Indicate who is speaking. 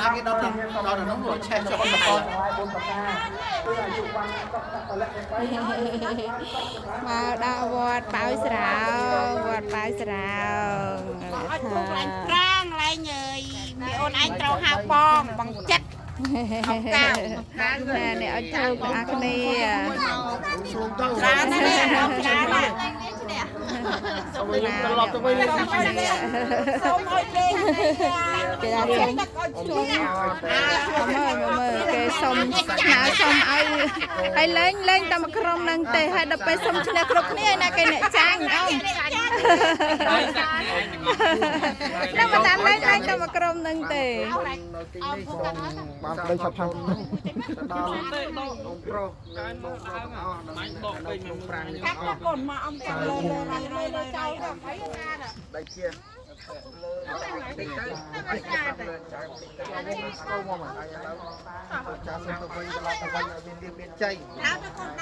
Speaker 1: ណាគេដល់នោះឆេះចុះទៅ
Speaker 2: មកដល់វត្តប៉ោយស្រោវត្តប៉ោយស្រោ
Speaker 3: អត់ជួបឡើងប្រាំងឡើងអើយមីអូនឯងត្រូវហៅបងបងចិត្តអត់កៅថា
Speaker 2: ណែនេះឲ្យជួបទាំងអស់គ្នា
Speaker 3: ច្រើនណាស់នេះអត់ច្រើនណាស់
Speaker 1: ទៅវិញត្រឡប់ទៅវិញ
Speaker 3: សូមឲ្យលេង
Speaker 2: គេថាសុំជួបមើលគេសុំស្នើសុំឲ្យហើយលេងតែមួយក្រុមនឹងទេហើយដល់ពេលសុំឈ្នះគ្រប់គ្នាណាគេអ្នកចាញ់អមតែមិនតាមលេងតែមួយក្រុមនឹងទេ
Speaker 1: បានប្តីឆាប់ឆាប់ដល់ông pro cái bộ mình prang
Speaker 3: កាត់កូនមកអំចាំលើចៅដល់អីណាដល់
Speaker 1: đây kia đây tới ai cha tới câu mà ai đâu cha xem tôi quay là tôi quay ở bên chay